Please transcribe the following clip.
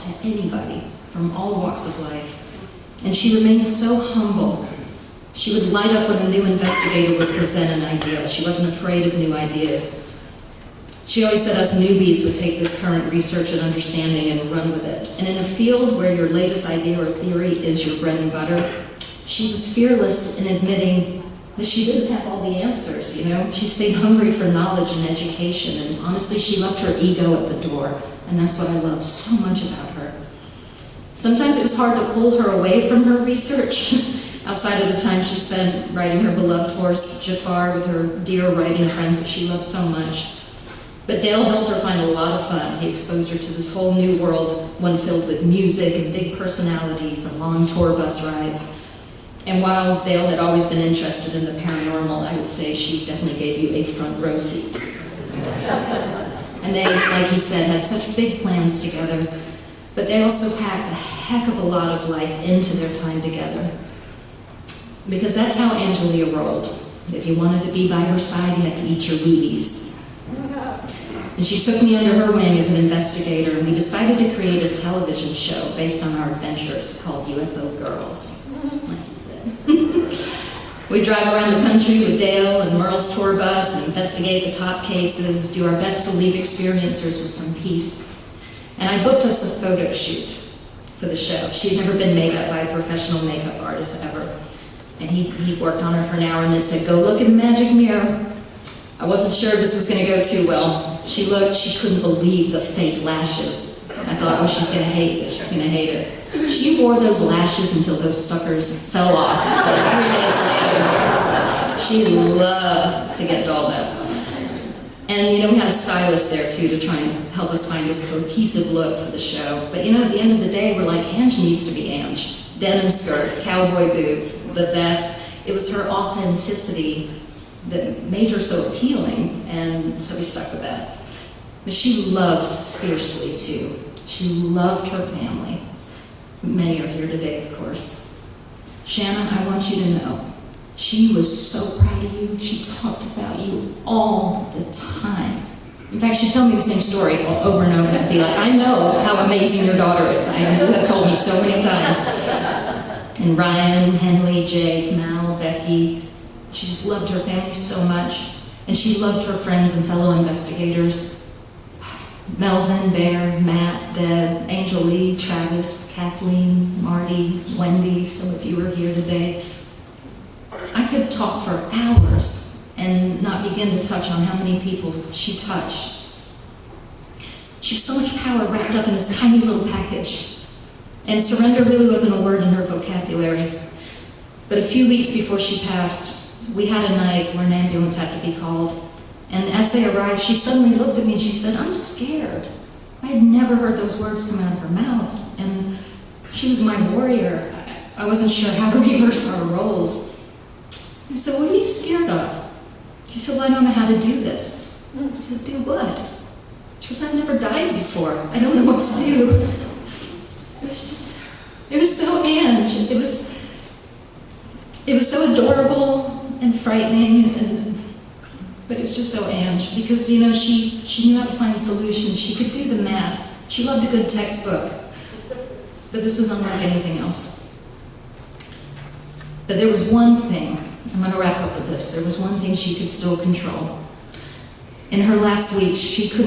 to anybody from all walks of life. And she remained so humble. She would light up when a new investigator would present an idea. She wasn't afraid of new ideas. She always said us newbies would take this current research and understanding and run with it. And in a field where your latest idea or theory is your bread and butter, she was fearless in admitting that she didn't have all the answers, you know? She stayed hungry for knowledge and education, and honestly, she left her ego at the door, and that's what I love so much about her. Sometimes it was hard to pull her away from her research, outside of the time she spent riding her beloved horse, Jafar, with her dear writing friends that she loved so much. But Dale helped her find a lot of fun. He exposed her to this whole new world, one filled with music and big personalities and long tour bus rides. And while Dale had always been interested in the paranormal, I would say she definitely gave you a front row seat. And they, like he said, had such big plans together, but they also packed a heck of a lot of life into their time together. Because that's how Angelia rolled. If you wanted to be by her side, you had to eat your Wheaties. And she took me under her wing as an investigator, and we decided to create a television show based on our adventures called UFOGIRLs, like you said. We drive around the country with Dale and Merle's tour bus and investigate the top cases, do our best to leave experiencers with some peace. And I booked us a photo shoot for the show. She had never been made up by a professional makeup artist ever. And he worked on her for an hour and then said, "Go look in the magic mirror." I wasn't sure this was going to go too well. She looked, she couldn't believe the fake lashes. I thought, oh, she's going to hate this, she's going to hate it. She wore those lashes until those suckers fell off like 3 days later. She loved to get dolled up. And you know, we had a stylist there too to try and help us find this cohesive look for the show. But you know, at the end of the day, we're like, Ange needs to be Ange. Denim skirt, cowboy boots, the vest. It was her authenticity that made her so appealing, and so we stuck with that. But she loved fiercely too. She loved her family. Many are here today, of course. Shanna, I want you to know, she was so proud of you. She talked about you all the time. In fact, she'd tell me the same story over and over, and I'd be like, I know how amazing your daughter is. You have told me so many times. And Ryan, Henley, Jake, Mal, Becky, she just loved her family so much. And she loved her friends and fellow investigators. Melvin, Bear, Matt, Deb, Angel Lee, Travis, Kathleen, Marty, Wendy, some of you are here today. I could talk for hours and not begin to touch on how many people she touched. She had so much power wrapped up in this tiny little package. And surrender really wasn't a word in her vocabulary. But a few weeks before she passed, we had a night where an ambulance had to be called. And as they arrived, she suddenly looked at me and she said, "I'm scared." I had never heard those words come out of her mouth. And she was my warrior. I wasn't sure how to reverse our roles. I said, "What are you scared of?" She said, "Well, I don't know how to do this." I said, "Do what?" She goes, "I've never died before. I don't know what to do." It was so Ange. It was so adorable and frightening, but it was just so Ange, because you know, she knew how to find solutions. She could do the math. She loved a good textbook, but this was unlike anything else. But there was one thing, I'm going to wrap up with this, there was one thing she could still control. In her last week, she couldn't